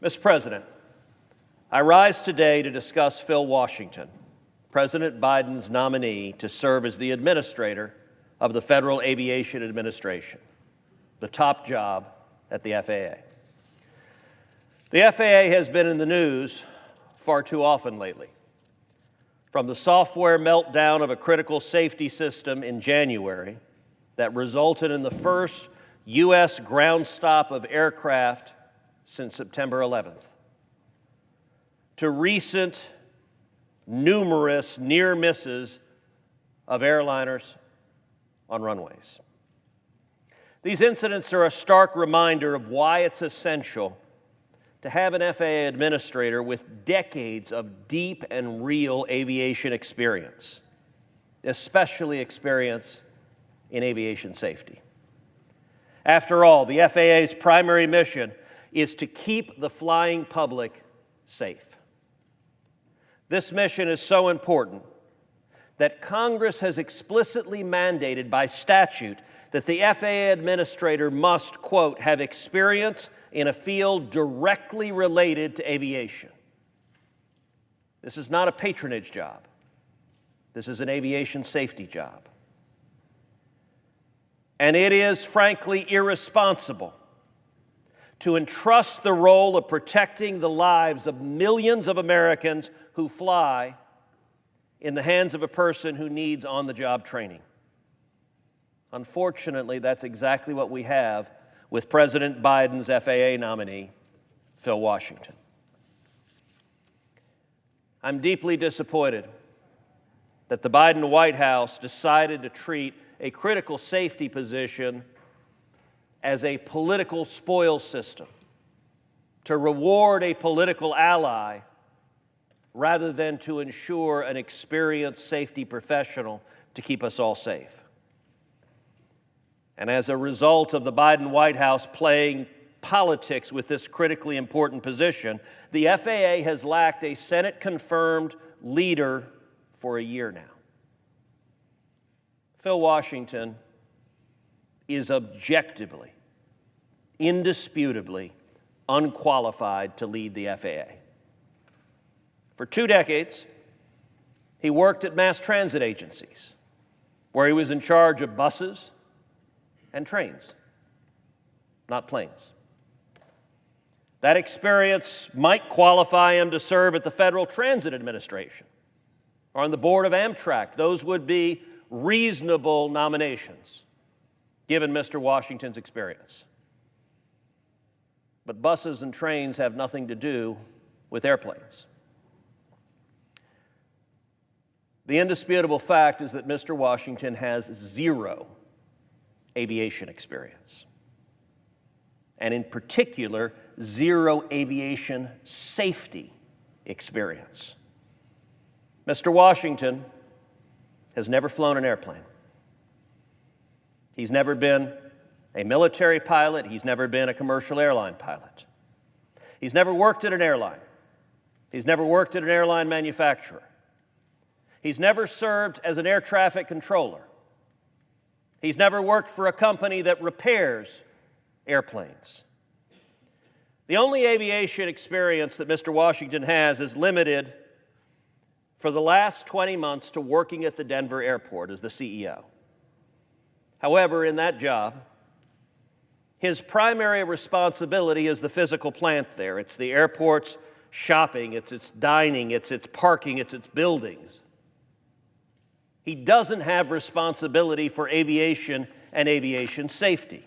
Mr. President, I rise today to discuss Phil Washington, President Biden's nominee to serve as the administrator of the Federal Aviation Administration, the top job at the FAA. The FAA has been in the news far too often lately. From the software meltdown of a critical safety system in January that resulted in the first U.S. ground stop of aircraft since September 11th, to recent numerous near misses of airliners on runways. These incidents are a stark reminder of why it's essential to have an FAA administrator with decades of deep and real aviation experience, especially experience in aviation safety. After all, the FAA's primary mission is to keep the flying public safe. This mission is so important that Congress has explicitly mandated by statute that the FAA administrator must, quote, have experience in a field directly related to aviation. This is not a patronage job. This is an aviation safety job. And it is, frankly, irresponsible to entrust the role of protecting the lives of millions of Americans who fly in the hands of a person who needs on-the-job training. Unfortunately, that's exactly what we have with President Biden's FAA nominee, Phil Washington. I'm deeply disappointed that the Biden White House decided to treat a critical safety position as a political spoil system, to reward a political ally rather than to ensure an experienced safety professional to keep us all safe. And as a result of the Biden White House playing politics with this critically important position, the FAA has lacked a Senate-confirmed leader for a year now. Phil Washington is objectively, indisputably unqualified to lead the FAA. For 2 decades, he worked at mass transit agencies, where he was in charge of buses and trains, not planes. That experience might qualify him to serve at the Federal Transit Administration or on the board of Amtrak. Those would be reasonable nominations, given Mr. Washington's experience. But buses and trains have nothing to do with airplanes. The indisputable fact is that Mr. Washington has zero aviation experience, and in particular, zero aviation safety experience. Mr. Washington has never flown an airplane. He's never been a military pilot. He's never been a commercial airline pilot. He's never worked at an airline. He's never worked at an airline manufacturer. He's never served as an air traffic controller. He's never worked for a company that repairs airplanes. The only aviation experience that Mr. Washington has is limited for the last 20 months to working at the Denver airport as the CEO. However, in that job, his primary responsibility is the physical plant there. It's the airport's shopping, it's its dining, it's its parking, it's its buildings. He doesn't have responsibility for aviation and aviation safety.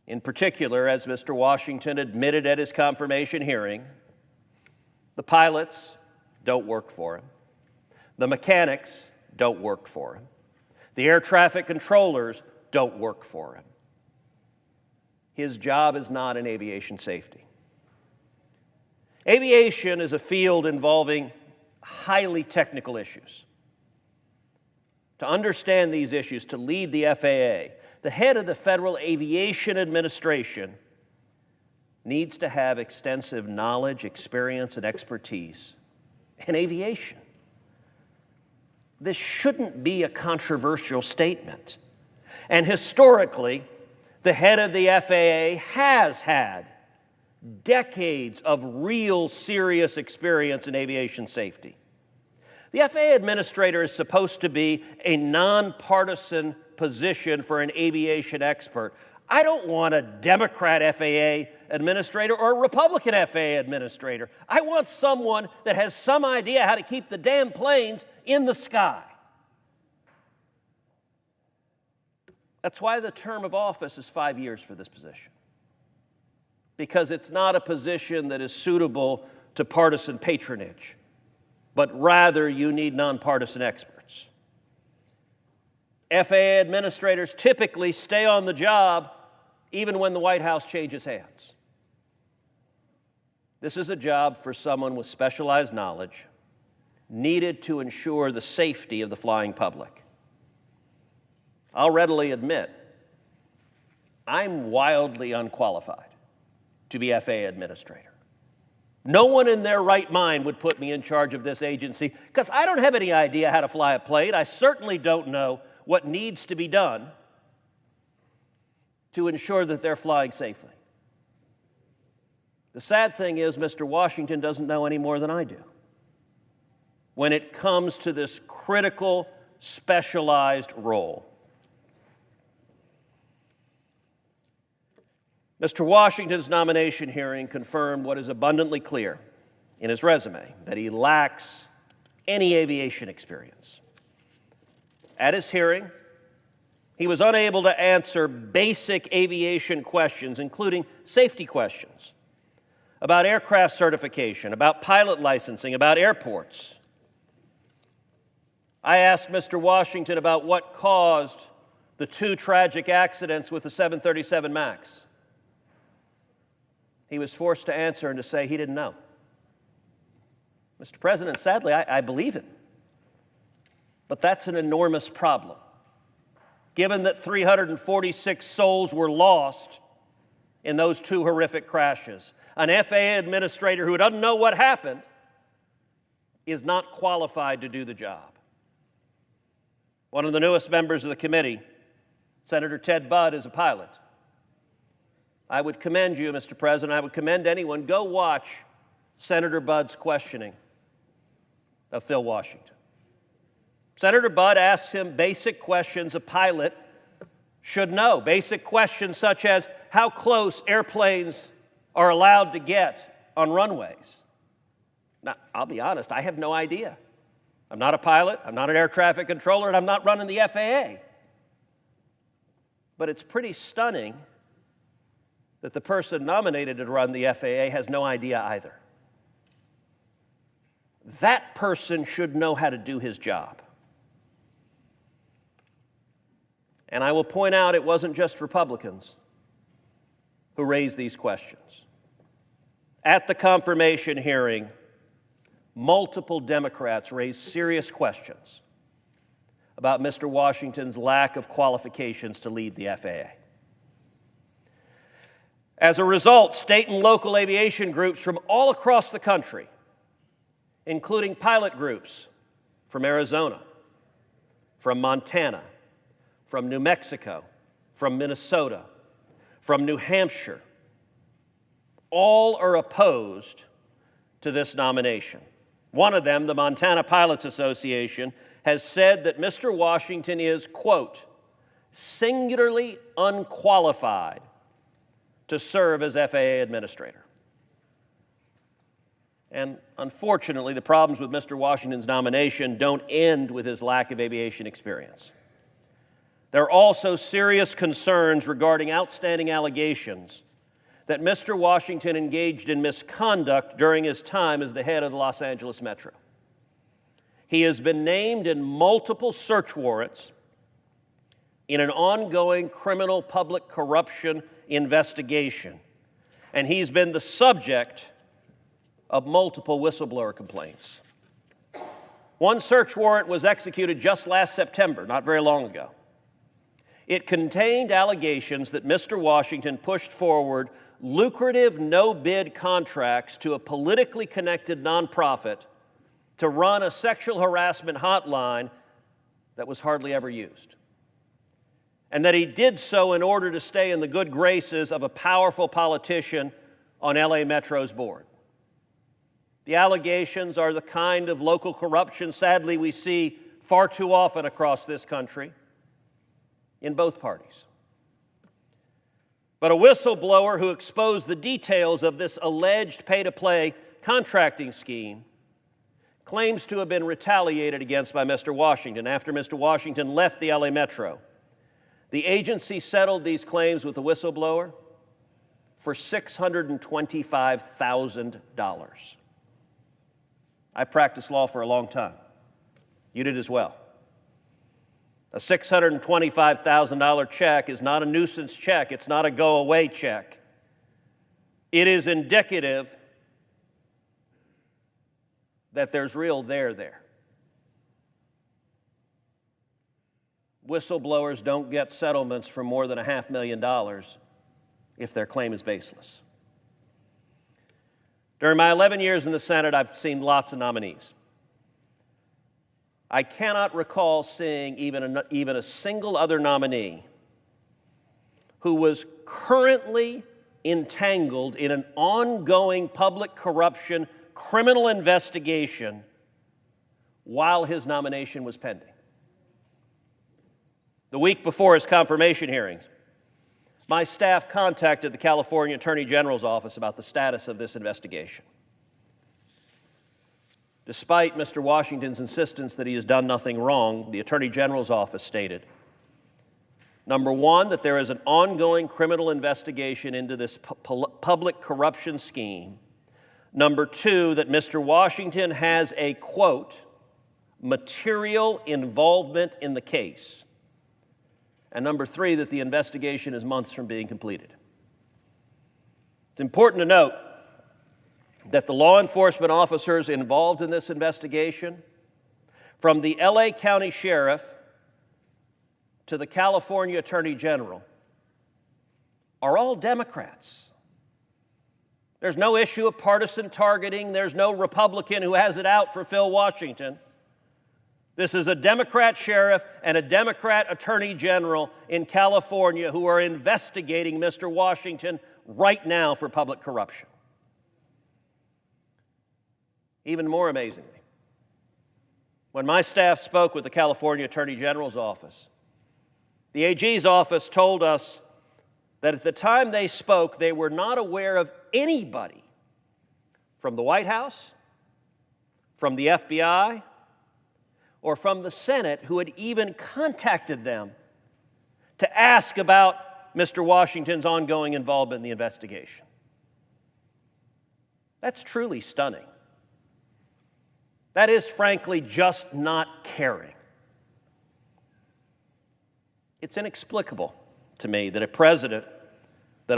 In particular, as Mr. Washington admitted at his confirmation hearing, the pilots don't work for him. The mechanics don't work for him. The air traffic controllers don't work for him. His job is not in aviation safety. Aviation is a field involving highly technical issues. To understand these issues, to lead the FAA, the head of the Federal Aviation Administration needs to have extensive knowledge, experience, and expertise in aviation. This shouldn't be a controversial statement. And historically, the head of the FAA has had decades of real serious experience in aviation safety. The FAA administrator is supposed to be a nonpartisan position for an aviation expert. I don't want a Democrat FAA administrator or a Republican FAA administrator. I want someone that has some idea how to keep the damn planes in the sky. That's why the term of office is 5 years for this position, because it's not a position that is suitable to partisan patronage, but rather you need nonpartisan experts. FAA administrators typically stay on the job even when the White House changes hands. This is a job for someone with specialized knowledge needed to ensure the safety of the flying public. I'll readily admit, I'm wildly unqualified to be FAA administrator. No one in their right mind would put me in charge of this agency because I don't have any idea how to fly a plane. I certainly don't know what needs to be done to ensure that they're flying safely. The sad thing is, Mr. Washington doesn't know any more than I do when it comes to this critical, specialized role. Mr. Washington's nomination hearing confirmed what is abundantly clear in his resume, that he lacks any aviation experience. At his hearing, he was unable to answer basic aviation questions, including safety questions, about aircraft certification, about pilot licensing, about airports. I asked Mr. Washington about what caused the 2 tragic accidents with the 737 MAX. He was forced to answer and to say he didn't know. Mr. President, sadly, I believe him. But that's an enormous problem, given that 346 souls were lost in those 2 horrific crashes. An FAA administrator who doesn't know what happened is not qualified to do the job. One of the newest members of the committee, Senator Ted Budd, is a pilot. I would commend you, Mr. President, I would commend anyone, go watch Senator Budd's questioning of Phil Washington. Senator Budd asks him basic questions a pilot should know, basic questions such as how close airplanes are allowed to get on runways. Now, I'll be honest, I have no idea. I'm not a pilot, I'm not an air traffic controller, and I'm not running the FAA. But it's pretty stunning that the person nominated to run the FAA has no idea either. That person should know how to do his job. And I will point out it wasn't just Republicans who raised these questions. At the confirmation hearing, multiple Democrats raised serious questions about Mr. Washington's lack of qualifications to lead the FAA. As a result, state and local aviation groups from all across the country, including pilot groups from Arizona, from Montana, from New Mexico, from Minnesota, from New Hampshire, all are opposed to this nomination. One of them, the Montana Pilots Association, has said that Mr. Washington is, quote, singularly unqualified to serve as FAA administrator. And unfortunately, the problems with Mr. Washington's nomination don't end with his lack of aviation experience. There are also serious concerns regarding outstanding allegations that Mr. Washington engaged in misconduct during his time as the head of the Los Angeles Metro. He has been named in multiple search warrants in an ongoing criminal public corruption investigation, and he's been the subject of multiple whistleblower complaints. One search warrant was executed just last September, not very long ago. It contained allegations that Mr. Washington pushed forward lucrative no-bid contracts to a politically connected nonprofit to run a sexual harassment hotline that was hardly ever used, and that he did so in order to stay in the good graces of a powerful politician on LA Metro's board. The allegations are the kind of local corruption, sadly, we see far too often across this country in both parties. But a whistleblower who exposed the details of this alleged pay-to-play contracting scheme claims to have been retaliated against by Mr. Washington. After Mr. Washington left the LA Metro, the agency settled these claims with the whistleblower for $625,000. I practiced law for a long time. You did as well. A $625,000 check is not a nuisance check. It's not a go-away check. It is indicative that there's real there. Whistleblowers don't get settlements for more than $500,000 if their claim is baseless. During my 11 years in the Senate, I've seen lots of nominees. I cannot recall seeing even a single other nominee who was currently entangled in an ongoing public corruption criminal investigation while his nomination was pending. The week before his confirmation hearings, my staff contacted the California Attorney General's office about the status of this investigation. Despite Mr. Washington's insistence that he has done nothing wrong, the Attorney General's office stated, number one, that there is an ongoing criminal investigation into this public corruption scheme. Number two, that Mr. Washington has a, quote, material involvement in the case. And number three, that the investigation is months from being completed. It's important to note that the law enforcement officers involved in this investigation, from the LA County Sheriff to the California Attorney General, are all Democrats. There's no issue of partisan targeting. There's no Republican who has it out for Phil Washington. This is a Democrat sheriff and a Democrat attorney general in California who are investigating Mr. Washington right now for public corruption. Even more amazingly, when my staff spoke with the California Attorney General's office, the AG's office told us that at the time they spoke, they were not aware of anybody from the White House, from the FBI, or from the Senate who had even contacted them to ask about Mr. Washington's ongoing involvement in the investigation. That's truly stunning. That is, frankly, just not caring. It's inexplicable to me that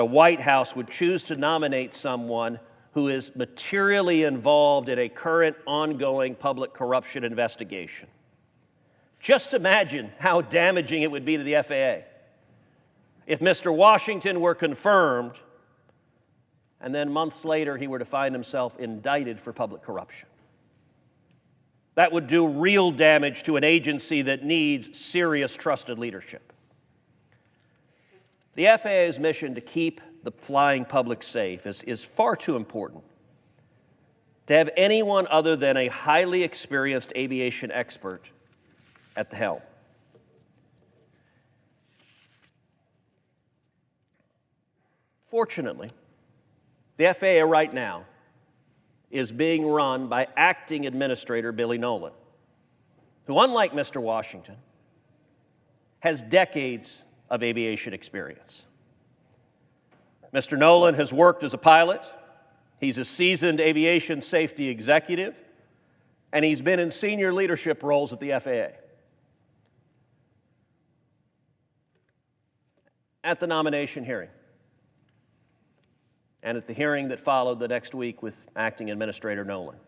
a White House would choose to nominate someone who is materially involved in a current ongoing public corruption investigation. Just imagine how damaging it would be to the FAA if Mr. Washington were confirmed and then months later he were to find himself indicted for public corruption. That would do real damage to an agency that needs serious, trusted leadership. The FAA's mission to keep the flying public safe is far too important to have anyone other than a highly experienced aviation expert at the helm. Fortunately, the FAA right now is being run by acting administrator Billy Nolan, who, unlike Mr. Washington, has decades of aviation experience. Mr. Nolan has worked as a pilot, he's a seasoned aviation safety executive, and he's been in senior leadership roles at the FAA. At the nomination hearing, and at the hearing that followed the next week with acting administrator Nolan,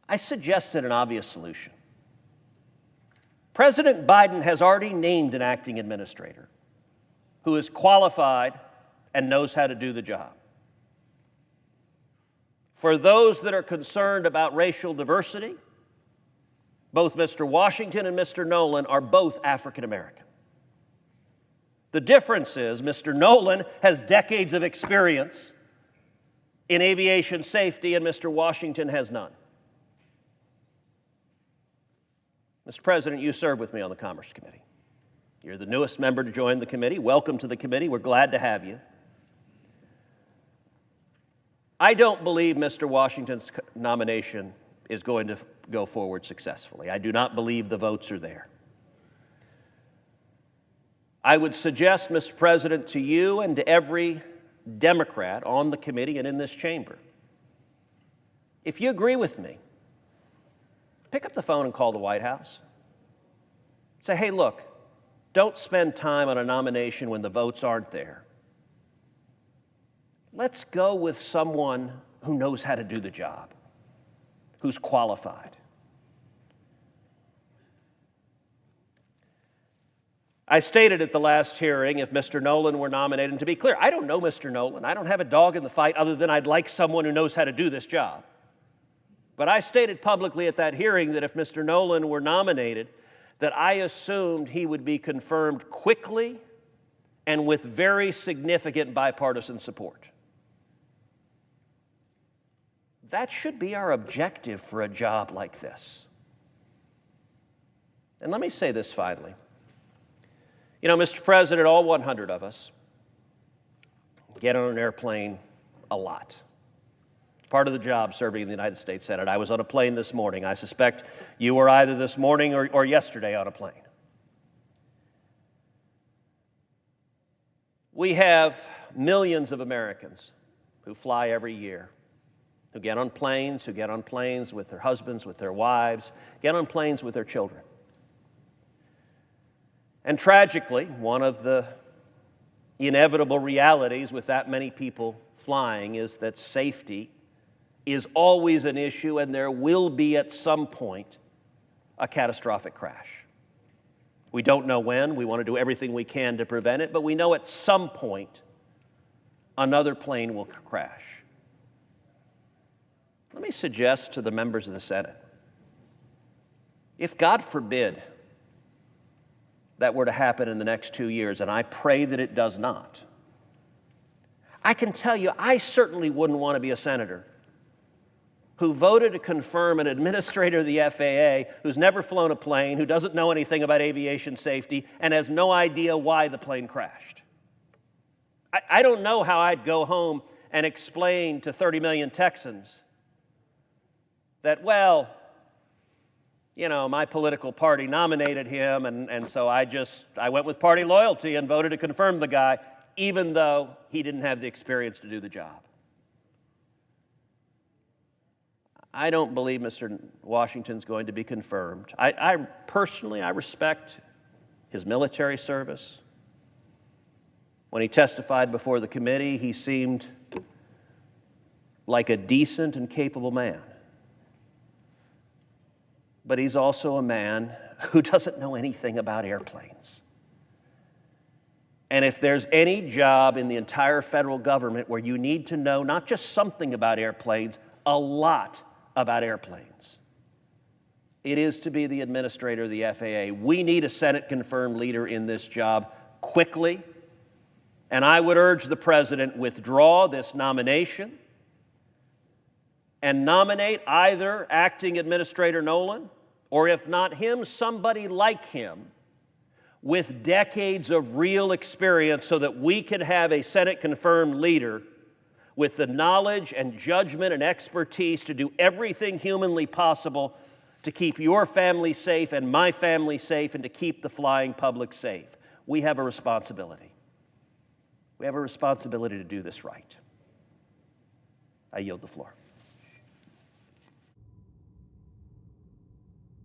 I suggested an obvious solution. President Biden has already named an acting administrator who is qualified and knows how to do the job. For those that are concerned about racial diversity, both Mr. Washington and Mr. Nolan are both African American. The difference is Mr. Nolan has decades of experience in aviation safety, and Mr. Washington has none. Mr. President, you serve with me on the Commerce Committee. You're the newest member to join the committee. Welcome to the committee. We're glad to have you. I don't believe Mr. Washington's nomination is going to go forward successfully. I do not believe the votes are there. I would suggest, Mr. President, to you and to every Democrat on the committee and in this chamber, if you agree with me, pick up the phone and call the White House. Say, hey, look, don't spend time on a nomination when the votes aren't there. Let's go with someone who knows how to do the job, who's qualified. I stated at the last hearing if Mr. Nolan were nominated, and to be clear, I don't know Mr. Nolan. I don't have a dog in the fight other than I'd like someone who knows how to do this job. But I stated publicly at that hearing that if Mr. Nolan were nominated, that I assumed he would be confirmed quickly and with very significant bipartisan support. That should be our objective for a job like this. And let me say this finally. You know, Mr. President, all 100 of us get on an airplane a lot. It's part of the job serving in the United States Senate. I was on a plane this morning. I suspect you were either this morning or yesterday on a plane. We have millions of Americans who fly every year, who get on planes with their husbands, with their wives, get on planes with their children. And tragically, one of the inevitable realities with that many people flying is that safety is always an issue, and there will be at some point a catastrophic crash. We don't know when. We want to do everything we can to prevent it, but we know at some point another plane will crash. Let me suggest to the members of the Senate, if God forbid that were to happen in the next 2 years, and I pray that it does not, I can tell you I certainly wouldn't want to be a senator who voted to confirm an administrator of the FAA who's never flown a plane, who doesn't know anything about aviation safety, and has no idea why the plane crashed. I don't know how I'd go home and explain to 30 million Texans that, well, you know, my political party nominated him, and so I went with party loyalty and voted to confirm the guy, even though he didn't have the experience to do the job. I don't believe Mr. Washington's going to be confirmed. I personally respect his military service. When he testified before the committee, he seemed like a decent and capable man. But he's also a man who doesn't know anything about airplanes. And if there's any job in the entire federal government where you need to know not just something about airplanes, a lot about airplanes, it is to be the administrator of the FAA. We need a Senate-confirmed leader in this job quickly, and I would urge the President withdraw this nomination and nominate either Acting Administrator Nolan, or if not him, somebody like him with decades of real experience so that we can have a Senate-confirmed leader with the knowledge and judgment and expertise to do everything humanly possible to keep your family safe and my family safe and to keep the flying public safe. We have a responsibility. We have a responsibility to do this right. I yield the floor.